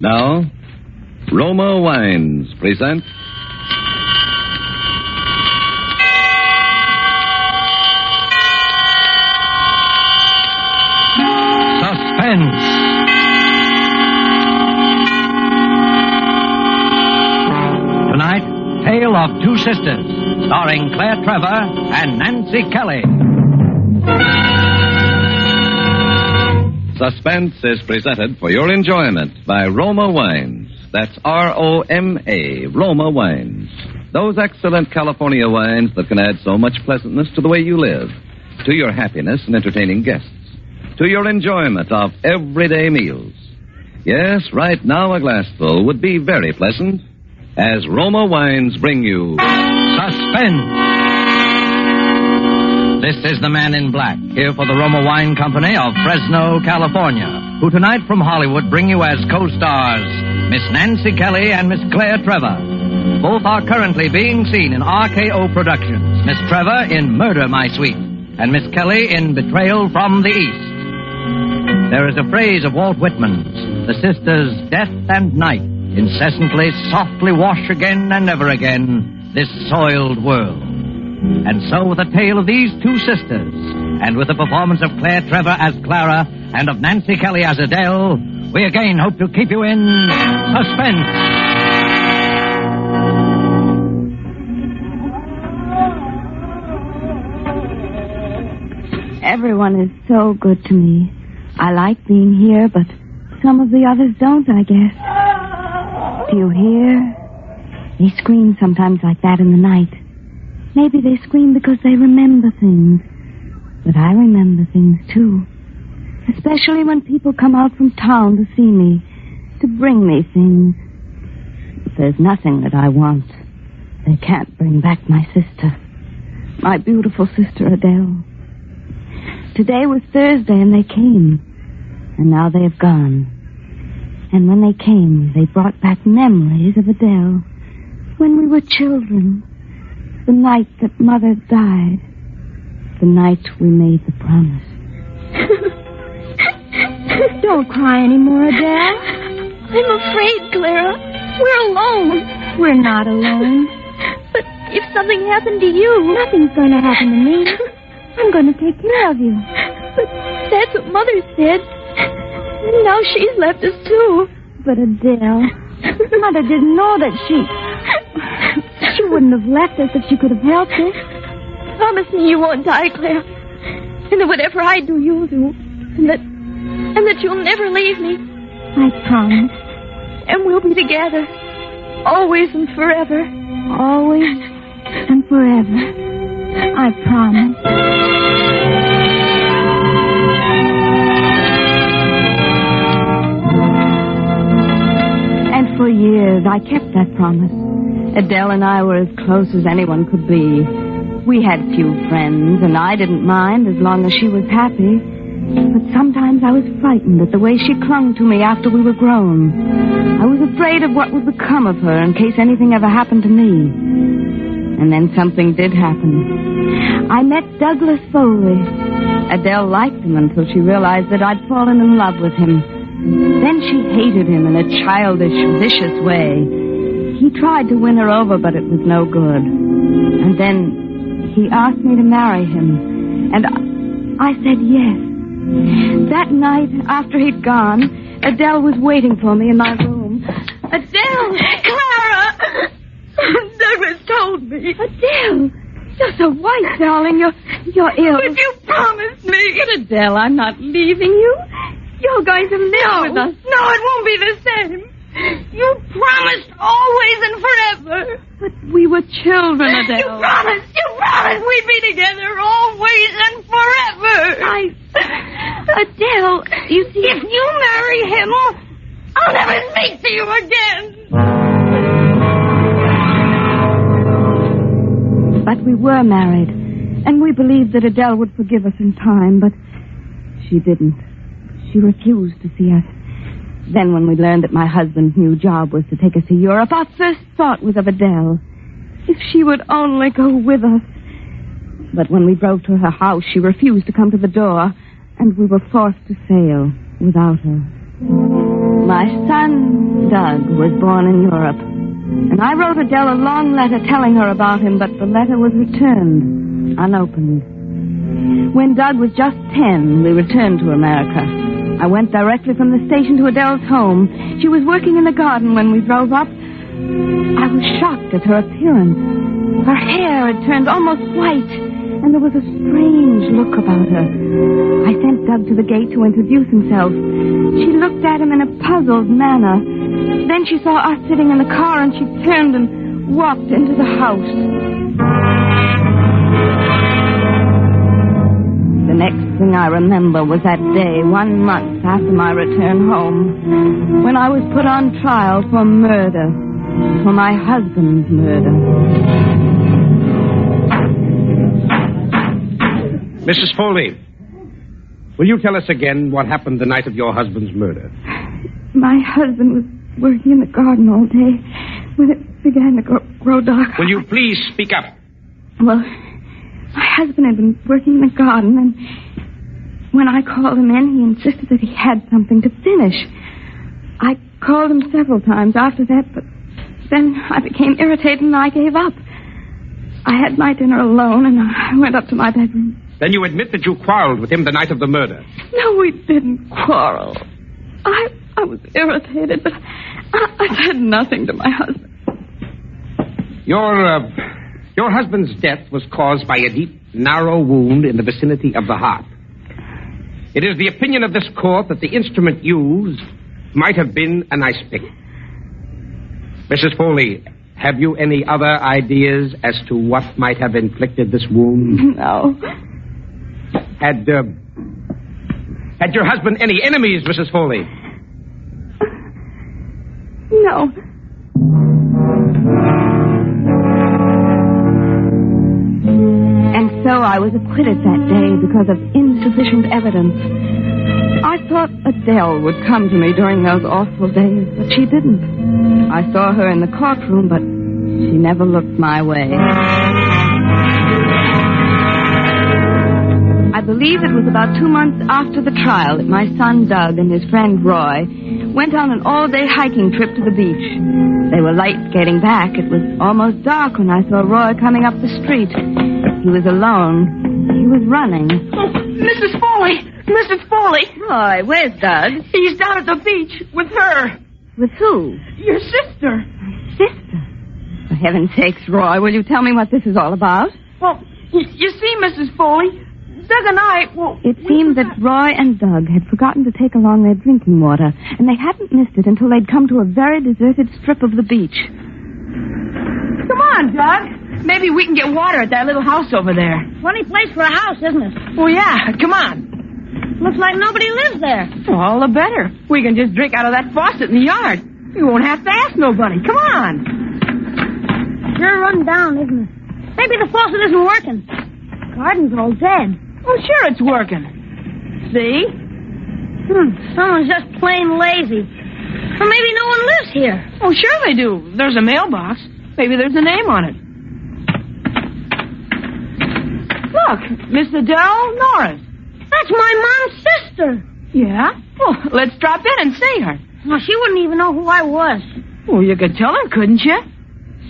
Now, Roma Wines present Suspense. Tonight, Tale of Two Sisters, starring Claire Trevor and Nancy Kelly. Suspense is presented for your enjoyment by Roma Wines. That's R-O-M-A, Roma Wines. Those excellent California wines that can add so much pleasantness to the way you live, to your happiness in entertaining guests, to your enjoyment of everyday meals. Yes, right now a glassful would be very pleasant as Roma Wines bring you Suspense. This is the Man in Black, here for the Roma Wine Company of Fresno, California, who tonight from Hollywood bring you as co-stars Miss Nancy Kelly and Miss Claire Trevor. Both are currently being seen in RKO Productions. Miss Trevor in Murder, My Sweet, and Miss Kelly in Betrayal from the East. There is a phrase of Walt Whitman's, the sisters Death and Night incessantly, softly wash again and ever again this soiled world. And so with the tale of these two sisters, and with the performance of Claire Trevor as Clara and of Nancy Kelly as Adele, we again hope to keep you in suspense. Everyone is so good to me. I like being here, but some of the others don't, I guess. Do you hear? They scream sometimes like that in the night. Maybe they scream because they remember things. But I remember things, too. Especially when people come out from town to see me, to bring me things. But there's nothing that I want. They can't bring back my sister. My beautiful sister, Adele. Today was Thursday, and they came. And now they have gone. And when they came, they brought back memories of Adele. When we were children. The night that Mother died. The night we made the promise. Don't cry anymore, Adele. I'm afraid, Clara. We're alone. We're not alone. But if something happened to you... Nothing's going to happen to me. I'm going to take care of you. But that's what Mother said. Now she's left us, too. But Adele, Mother didn't know that she wouldn't have left us if she could have helped us. Promise me you won't die, Claire. And that whatever I do, you'll do. And that you'll never leave me. I promise. And we'll be together. Always and forever. Always and forever. I promise. And for years, I kept that promise. Adele and I were as close as anyone could be. We had few friends, and I didn't mind as long as she was happy. But sometimes I was frightened at the way she clung to me after we were grown. I was afraid of what would become of her in case anything ever happened to me. And then something did happen. I met Douglas Foley. Adele liked him until she realized that I'd fallen in love with him. Then she hated him in a childish, vicious way. He tried to win her over, but it was no good. And then he asked me to marry him. And I said yes. That night, after he'd gone, Adele was waiting for me in my room. Adele! Clara! Douglas told me. Adele! You're so white, darling. You're ill. But you promised me. But Adele, I'm not leaving you. You're going to live with us. No, it won't be the same. You promised always and forever. But we were children, Adele. You promised we'd be together always and forever. Adele, you see... If you marry him, I'll never speak to you again. But we were married, and we believed that Adele would forgive us in time, but she didn't. She refused to see us. Then when we learned that my husband's new job was to take us to Europe, our first thought was of Adele. If she would only go with us. But when we drove to her house, she refused to come to the door, and we were forced to sail without her. My son Doug was born in Europe. And I wrote Adele a long letter telling her about him, but the letter was returned, unopened. When Doug was just 10, we returned to America. I went directly from the station to Adele's home. She was working in the garden when we drove up. I was shocked at her appearance. Her hair had turned almost white, and there was a strange look about her. I sent Doug to the gate to introduce himself. She looked at him in a puzzled manner. Then she saw us sitting in the car, and she turned and walked into the house. The next thing I remember was that day, 1 month after my return home, when I was put on trial for murder, for my husband's murder. Mrs. Foley, will you tell us again what happened the night of your husband's murder? My husband was working in the garden all day when it began to grow dark. Will you please speak up? Well, my husband had been working in the garden, and when I called him in, he insisted that he had something to finish. I called him several times after that, but then I became irritated and I gave up. I had my dinner alone, and I went up to my bedroom. Then you admit that you quarreled with him the night of the murder. No, we didn't quarrel. I was irritated, but I said nothing to my husband. Your husband's death was caused by a deep, narrow wound in the vicinity of the heart. It is the opinion of this court that the instrument used might have been an ice pick. Mrs. Foley, have you any other ideas as to what might have inflicted this wound? No. Had your husband any enemies, Mrs. Foley? No. And so I was acquitted that day because of insufficient evidence. I thought Adele would come to me during those awful days, but she didn't. I saw her in the courtroom, but she never looked my way. I believe it was about 2 months after the trial that my son Doug and his friend Roy went on an all-day hiking trip to the beach. They were late getting back. It was almost dark when I saw Roy coming up the street. He was alone. He was running. Oh, Mrs. Foley! Mrs. Foley! Roy, where's Doug? He's down at the beach with her. With who? Your sister. Sister? For heaven's sakes, Roy, will you tell me what this is all about? Well, you see, Mrs. Foley, Doug and I, It seemed that Roy and Doug had forgotten to take along their drinking water, and they hadn't missed it until they'd come to a very deserted strip of the beach. Come on, Doug. Maybe we can get water at that little house over there. Funny place for a house, isn't it? Oh, yeah. Come on. Looks like nobody lives there. All the better. We can just drink out of that faucet in the yard. We won't have to ask nobody. Come on. Sure run down, isn't it? Maybe the faucet isn't working. The garden's all dead. Oh, sure it's working. See? Someone's just plain lazy. Or maybe no one lives here. Oh, sure they do. There's a mailbox. Maybe there's a name on it. Look, Miss Adele Norris. That's my mom's sister. Yeah? Well, let's drop in and see her. Well, she wouldn't even know who I was. Well, you could tell her, couldn't you?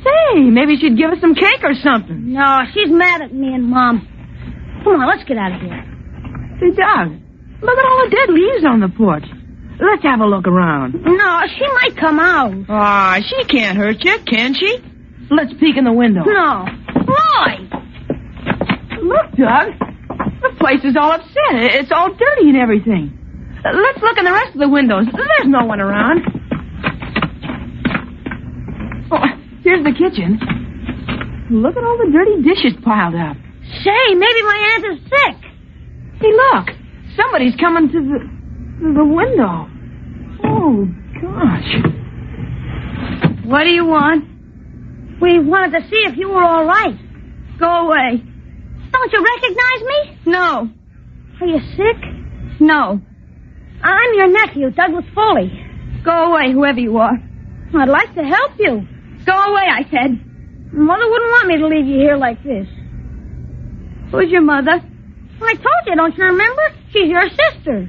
Say, maybe she'd give us some cake or something. No, she's mad at me and Mom. Come on, let's get out of here. Say, Doug, look at all the dead leaves on the porch. Let's have a look around. No, she might come out. Ah, she can't hurt you, can she? Let's peek in the window. No. Roy! Look, Doug. The place is all upset. It's all dirty and everything. Let's look in the rest of the windows. There's no one around. Oh, here's the kitchen. Look at all the dirty dishes piled up. Say, maybe my aunt is sick. Hey, look. Somebody's coming to the window. Oh, gosh. What do you want? We wanted to see if you were all right. Go away. Don't you recognize me? No. Are you sick? No. I'm your nephew, Douglas Foley. Go away, whoever you are. I'd like to help you. Go away, I said. Mother wouldn't want me to leave you here like this. Who's your mother? I told you, don't you remember? She's your sister.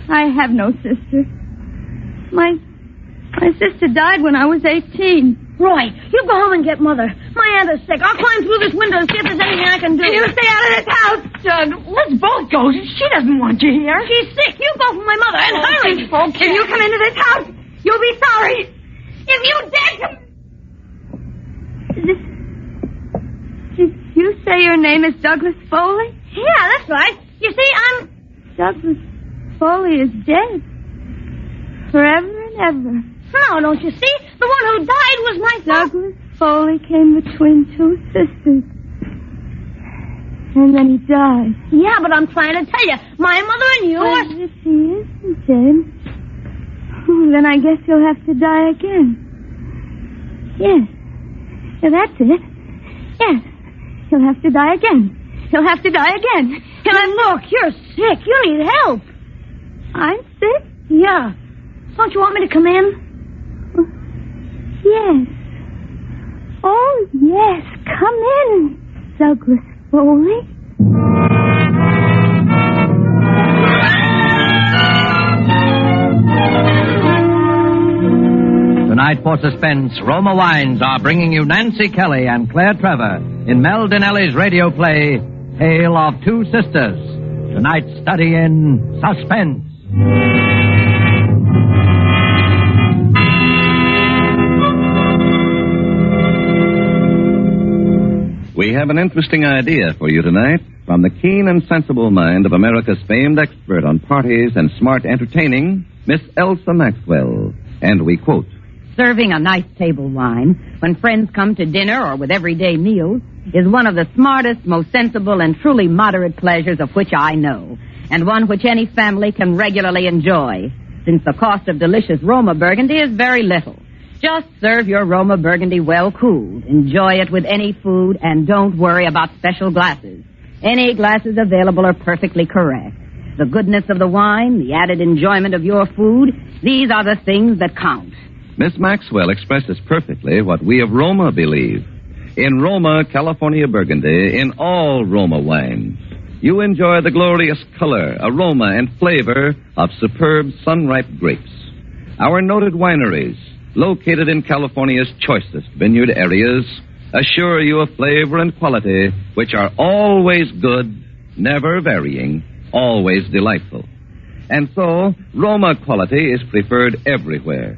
I have no sister. My My sister died when I was 18. Roy, you go home and get Mother. My aunt is sick. I'll climb through this window and see if there's anything I can do. You stay out of this house, Doug. Let's both go. She doesn't want you here. She's sick. You go for my mother and hurry. If you come into this house, you'll be sorry. If you dare come... Did you say your name is Douglas Foley? Yeah, that's right. You see, I'm... Douglas Foley is dead. Forever and ever. No, don't you see? The one who died was my Douglas Foley came between two sisters. And then he died. Yeah, but I'm trying to tell you, my mother and you are... If he isn't dead, then I guess you'll have to die again. Yes. Yeah, that's it. Yes. He'll have to die again. He'll have to die again. And look, you're sick. You need help. I'm sick? Yeah. Don't you want me to come in? Yes. Oh, yes. Come in, Douglas Foley. Tonight for Suspense, Roma Wines are bringing you Nancy Kelly and Claire Trevor in Mel Dinelli's radio play, Tale of Two Sisters. Tonight's study in Suspense. We have an interesting idea for you tonight from the keen and sensible mind of America's famed expert on parties and smart entertaining, Miss Elsa Maxwell. And we quote, Serving a nice table wine when friends come to dinner or with everyday meals is one of the smartest, most sensible, and truly moderate pleasures of which I know, and one which any family can regularly enjoy, since the cost of delicious Roma Burgundy is very little. Just serve your Roma Burgundy well cooled. Enjoy it with any food, and don't worry about special glasses. Any glasses available are perfectly correct. The goodness of the wine, the added enjoyment of your food, these are the things that count. Miss Maxwell expresses perfectly what we of Roma believe. In Roma, California Burgundy, in all Roma wines, you enjoy the glorious color, aroma, and flavor of superb sun-ripe grapes. Our noted wineries, located in California's choicest vineyard areas, assure you of flavor and quality which are always good, never varying, always delightful. And so, Roma quality is preferred everywhere.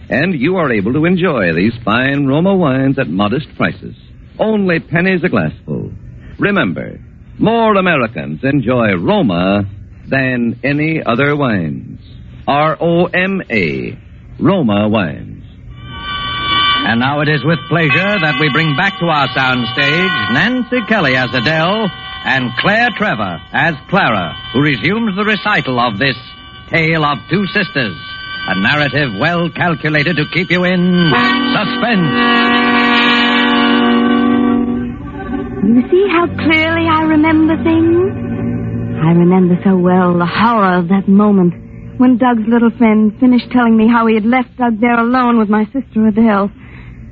And you are able to enjoy these fine Roma wines at modest prices. Only pennies a glassful. Remember, more Americans enjoy Roma than any other wines. R-O-M-A, Roma wines. And now it is with pleasure that we bring back to our soundstage Nancy Kelly as Adele and Claire Trevor as Clara, who resumes the recital of this Tale of Two Sisters, a narrative well calculated to keep you in suspense. You see how clearly I remember things? I remember so well the horror of that moment when Doug's little friend finished telling me how he had left Doug there alone with my sister Adele.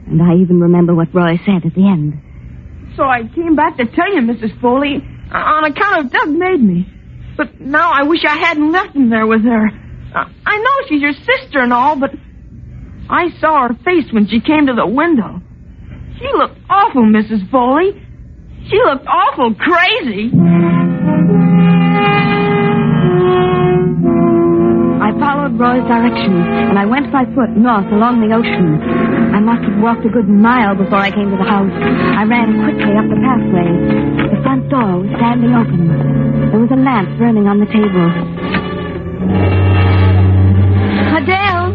And I even remember what Roy said at the end. So I came back to tell you, Mrs. Foley, on account of Doug made me. But now I wish I hadn't left him there with her. I know she's your sister and all, but I saw her face when she came to the window. She looked awful, Mrs. Foley. She looked awful crazy. I followed Roy's directions, and I went by foot north along the ocean. I must have walked a good mile before I came to the house. I ran quickly up the pathway. The front door was standing open. There was a lamp burning on the table. Adele!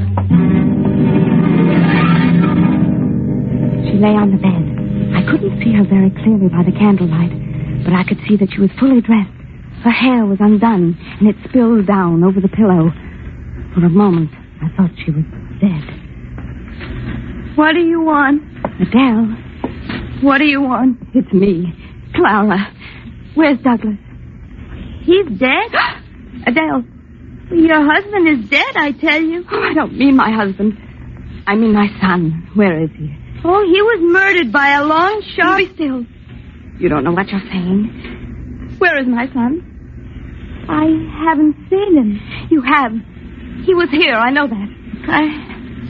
She lay on the bed. I couldn't see her very clearly by the candlelight, but I could see that she was fully dressed. Her hair was undone, and it spilled down over the pillow. For a moment, I thought she was dead. What do you want? Adele. What do you want? It's me, Clara. Where's Douglas? He's dead? Adele. Your husband is dead, I tell you. Oh, I don't mean my husband. I mean my son. Where is he? Oh, he was murdered by a long shot. Be still. You don't know what you're saying. Where is my son? I haven't seen him. You have. He was here, I know that.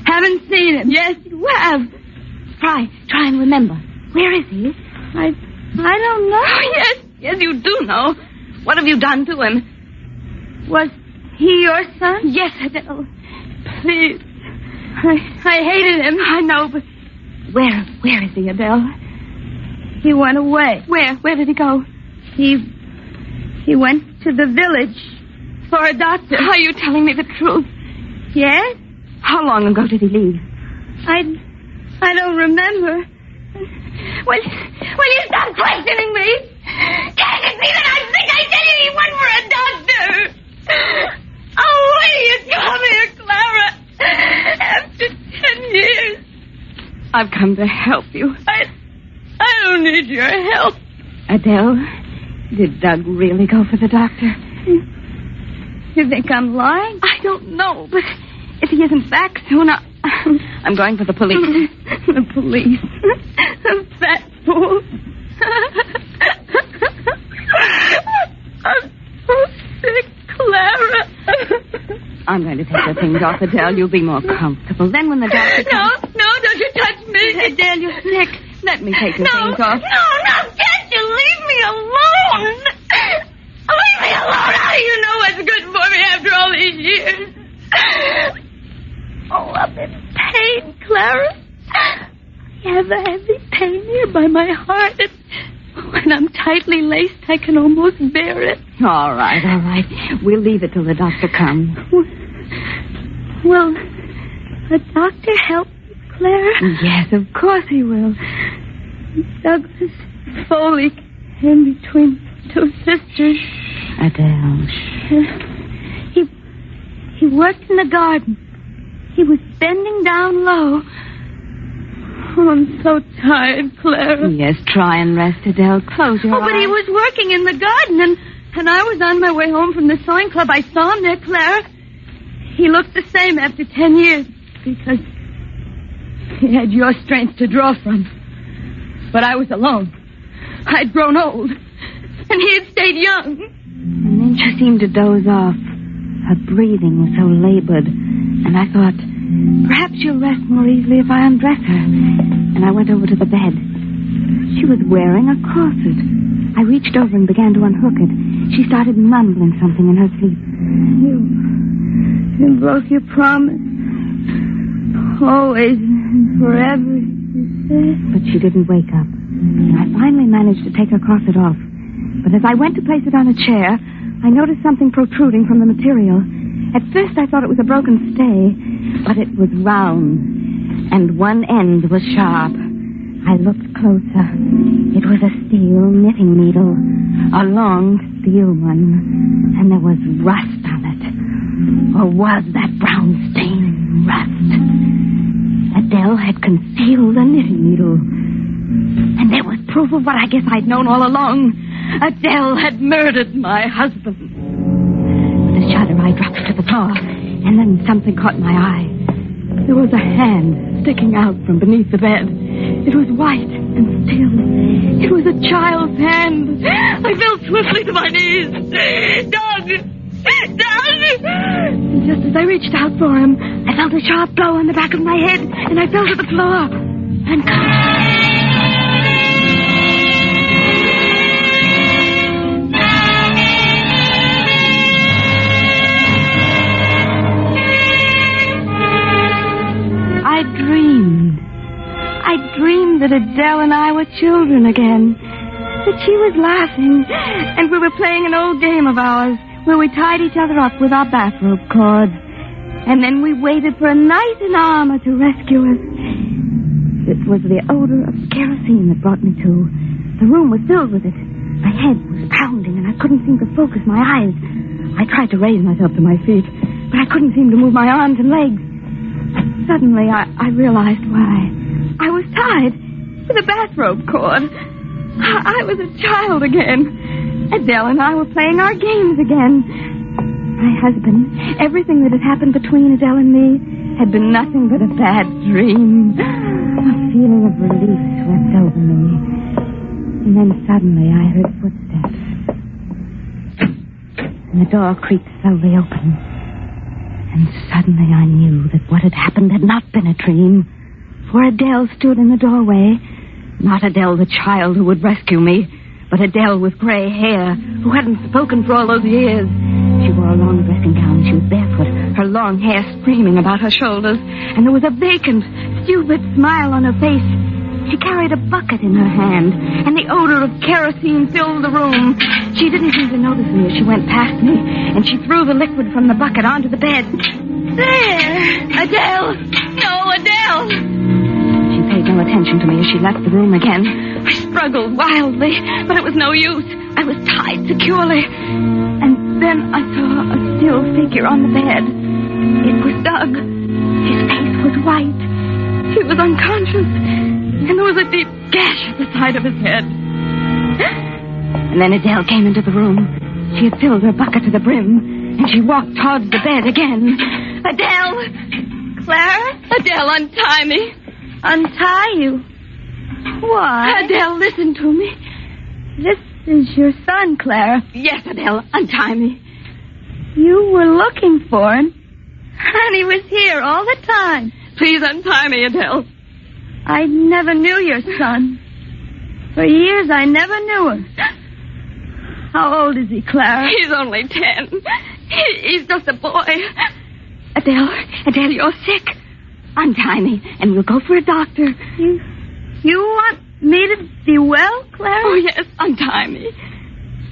Haven't seen him. Yes, you have. Try and remember. Where is he? I don't know. Oh, yes, you do know. What have you done to him? Was he your son? Yes, Adele. Please. I hated him. I know, but where is he, Adele? He went away. Where? Where did he go? He went to the village for a doctor. Are you telling me the truth? Yes? How long ago did he leave? I don't remember. Will you stop questioning me? Can't you see that I think I tell you he went for a doctor? Oh, will you come here, Clara? After 10 years. I've come to help you. I don't need your help. Adele, did Doug really go for the doctor? You think I'm lying? I don't know, but if he isn't back soon, I'm going for the police. The police? Fat fool. I'm so sick, Clara. I'm going to take your things off, Adele. You'll be more comfortable. Then when the doctor comes... No, don't you touch me. Adele, you're sick. Let me take your things off. No, can't you leave me alone? Leave me alone. How do you know what's good for me after all these years? Oh, I'm in pain, Clara. I have a heavy pain here by my heart. When I'm tightly laced, I can almost bear it. All right. We'll leave it till the doctor comes. Will the doctor help me, Clara? Yes, of course he will. Douglas Foley came between two sisters. Adele. He worked in the garden. He was bending down low. Oh, I'm so tired, Clara. Yes, try and rest, Adele. Close your eyes. But he was working in the garden, and I was on my way home from the sewing club. I saw him there, Clara. He looked the same after 10 years, because he had your strength to draw from. But I was alone. I'd grown old, and he had stayed young. And then she seemed to doze off. Her breathing was so labored, and I thought, perhaps she'll rest more easily if I undress her. And I went over to the bed. She was wearing a corset. I reached over and began to unhook it. She started mumbling something in her sleep. You broke your promise. Always and forever, you said. But she didn't wake up. And I finally managed to take her corset off. But as I went to place it on a chair, I noticed something protruding from the material. At first I thought it was a broken stay, but it was round, and one end was sharp. I looked closer. It was a steel knitting needle, a long steel one, and there was rust on it. Or was that brown stain rust? Adele had concealed a knitting needle. And there was proof of what I guess I'd known all along. Adele had murdered my husband. With a shudder, I dropped to the floor, and then something caught my eye. There was a hand sticking out from beneath the bed. It was white and still. It was a child's hand. I fell swiftly to my knees. Doug! And just as I reached out for him, I felt a sharp blow on the back of my head, and I fell to the floor. And I dreamed that Adele and I were children again. That she was laughing, and we were playing an old game of ours where we tied each other up with our bathrobe cords. And then we waited for a knight in armor to rescue us. It was the odor of kerosene that brought me to. The room was filled with it. My head was pounding, and I couldn't seem to focus my eyes. I tried to raise myself to my feet, but I couldn't seem to move my arms and legs. Suddenly, I realized why. I was tied with a bathrobe cord. I was a child again. Adele and I were playing our games again. My husband, everything that had happened between Adele and me had been nothing but a bad dream. A feeling of relief swept over me. And then suddenly I heard footsteps. And the door creaked slowly open. And suddenly I knew that what had happened had not been a dream. For Adele stood in the doorway. Not Adele, the child who would rescue me, but Adele with gray hair, who hadn't spoken for all those years. She wore a long dressing gown. She was barefoot, her long hair streaming about her shoulders, and there was a vacant, stupid smile on her face. She carried a bucket in her hand, and the odor of kerosene filled the room. She didn't seem to notice me as she went past me, and she threw the liquid from the bucket onto the bed. There! Adele! No, Adele! She paid no attention to me as she left the room again. I struggled wildly, but it was no use. I was tied securely. And then I saw a still figure on the bed. It was Doug. His face was white. He was unconscious. And there was a deep gash at the side of his head. And then Adele came into the room. She had filled her bucket to the brim, and she walked towards the bed again. Adele! Clara? Adele, untie me. Untie you? Why? Adele, listen to me. This is your son, Clara. Yes, Adele, untie me. You were looking for him, and he was here all the time. Please untie me, Adele. I never knew your son. For years, I never knew him. How old is he, Clara? He's only 10. He's just a boy. Adele, you're sick. Untie me, and we'll go for a doctor. You want me to be well, Clara? Oh, yes, untie me.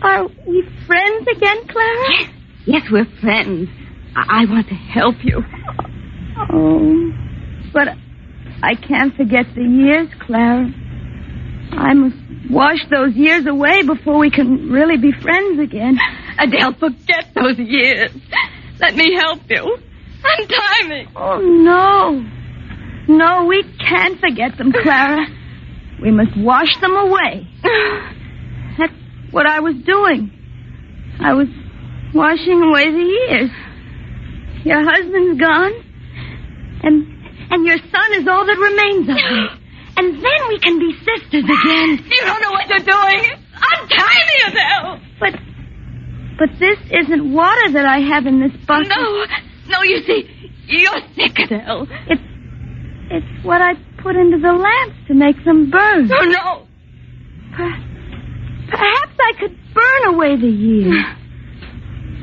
Are we friends again, Clara? Yes, we're friends. I want to help you. Oh, but I can't forget the years, Clara. I must wash those years away before we can really be friends again. Adele, forget those years. Let me help you. Untie me. Oh, no. No, we can't forget them, Clara. We must wash them away. That's what I was doing. I was washing away the years. Your husband's gone, and your son is all that remains of me. And then we can be sisters again. You don't know what you're doing. Untie me, Adele. But this isn't water that I have in this bucket. No, you see, you're sick, Adele. It's what I put into the lamps to make them burn. Oh, no. Perhaps I could burn away the years.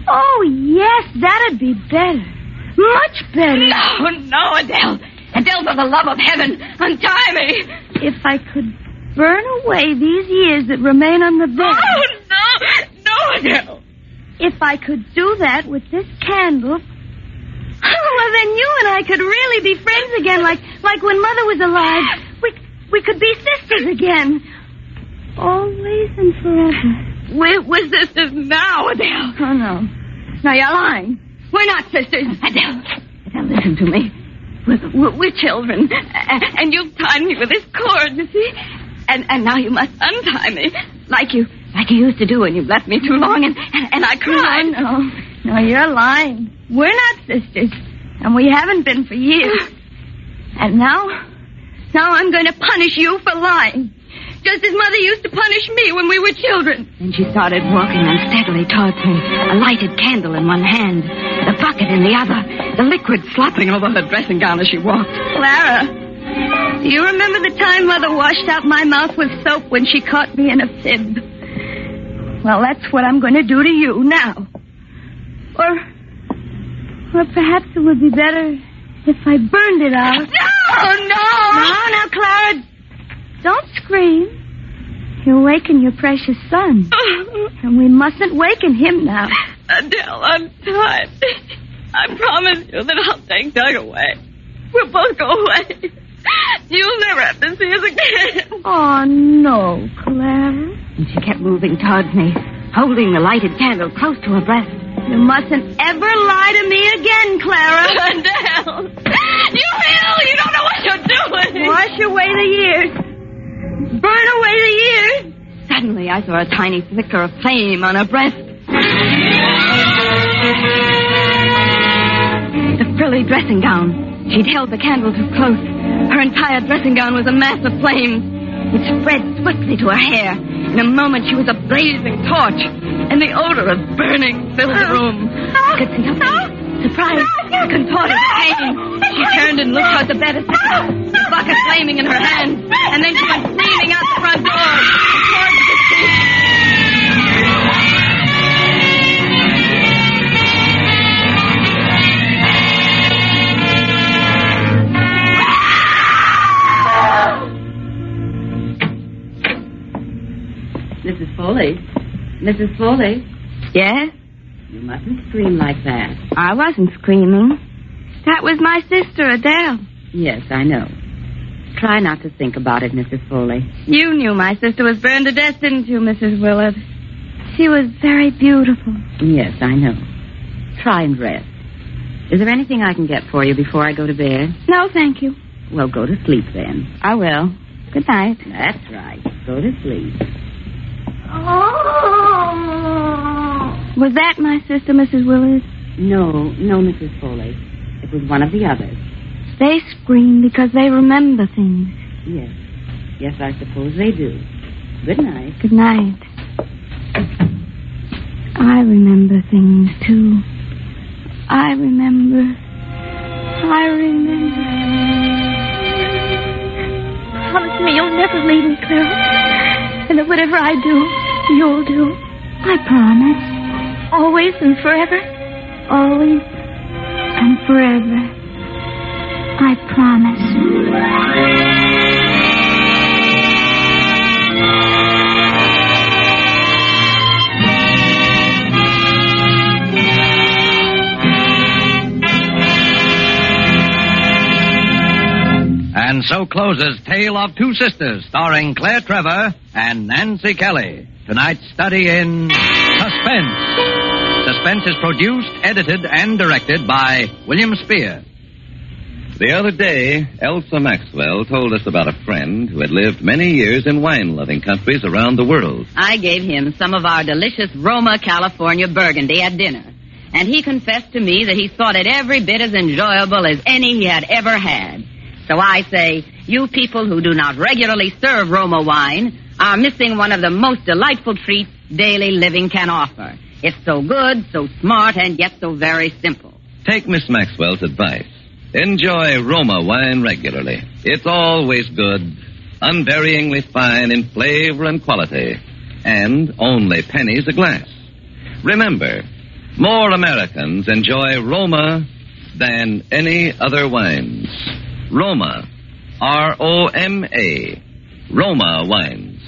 Oh, yes, that'd be better. Much better. No, Adele. Adele, for the love of heaven, untie me. If I could burn away these years that remain on the bed. Oh, no, Adele. If I could do that with this candle, well, then you and I could really be friends again, like when Mother was alive. We could be sisters again. Always and forever. We're sisters now, Adele. Oh, no. No, you're lying. We're not sisters. Adele, listen to me. We're children. And you've tied me with this cord, you see? And now you must untie me. Like you used to do when you left me too long, and I cried. No, you're lying. We're not sisters. And we haven't been for years. And now I'm going to punish you for lying. Just as Mother used to punish me when we were children. And she started walking unsteadily towards me, a lighted candle in one hand, the bucket in the other, the liquid slopping over her dressing gown as she walked. Clara, do you remember the time Mother washed out my mouth with soap when she caught me in a fib? Well, that's what I'm going to do to you now. Or perhaps it would be better if I burned it out. No! Now, Clara, don't scream. You'll waken your precious son. And we mustn't waken him now. Adele, untie me. I promise you that I'll take Doug away. We'll both go away. You'll never have to see us again. Oh, no, Clara. And she kept moving towards me, holding the lighted candle close to her breast. You mustn't ever lie to me again, Clara. Adele. You don't know what you're doing. Wash away the years. Burn away the years. Suddenly, I saw a tiny flicker of flame on her breast. The frilly dressing gown. She'd held the candle too close. Her entire dressing gown was a mass of flames. It spread swiftly to her hair. In a moment, she was a blazing torch, and the odor of burning filled the room. I could see her face. Surprised, contorted with pain, she turned and looked toward the bed, the bucket flaming in her hand, and then she went screaming out the front door towards the street. Mrs. Foley? Mrs. Foley? Yes? You mustn't scream like that. I wasn't screaming. That was my sister, Adele. Yes, I know. Try not to think about it, Mrs. Foley. You knew my sister was burned to death, didn't you, Mrs. Willard? She was very beautiful. Yes, I know. Try and rest. Is there anything I can get for you before I go to bed? No, thank you. Well, go to sleep then. I will. Good night. That's right. Go to sleep. Was that my sister, Mrs. Willard? No, Mrs. Foley. It was one of the others. They scream because they remember things. Yes. Yes, I suppose they do. Good night. Good night. I remember things, too. I remember. Promise me you'll never leave me, Clara. And that whatever I do, you'll do. I promise. Always and forever. Always and forever. I promise. And so closes Tale of Two Sisters, starring Claire Trevor and Nancy Kelly. Tonight's study in Suspense. Suspense is produced, edited, and directed by William Spear. The other day, Elsa Maxwell told us about a friend who had lived many years in wine-loving countries around the world. I gave him some of our delicious Roma, California Burgundy at dinner. And he confessed to me that he thought it every bit as enjoyable as any he had ever had. So I say, you people who do not regularly serve Roma wine are missing one of the most delightful treats daily living can offer. It's so good, so smart, and yet so very simple. Take Miss Maxwell's advice. Enjoy Roma wine regularly. It's always good, unvaryingly fine in flavor and quality, and only pennies a glass. Remember, more Americans enjoy Roma than any other wines. Roma, R-O-M-A, Roma wines.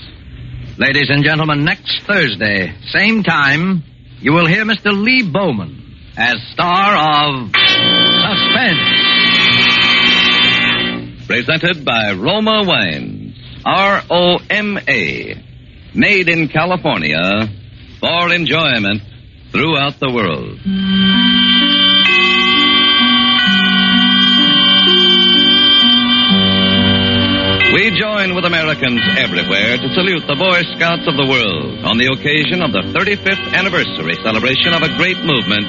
Ladies and gentlemen, next Thursday, same time, you will hear Mr. Lee Bowman as star of Suspense. Presented by Roma Wines, R-O-M-A, made in California for enjoyment throughout the world. We join with Americans everywhere to salute the Boy Scouts of the world on the occasion of the 35th anniversary celebration of a great movement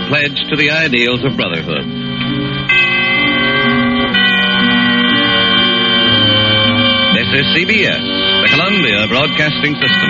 pledged to the ideals of brotherhood. This is CBS, the Columbia Broadcasting System.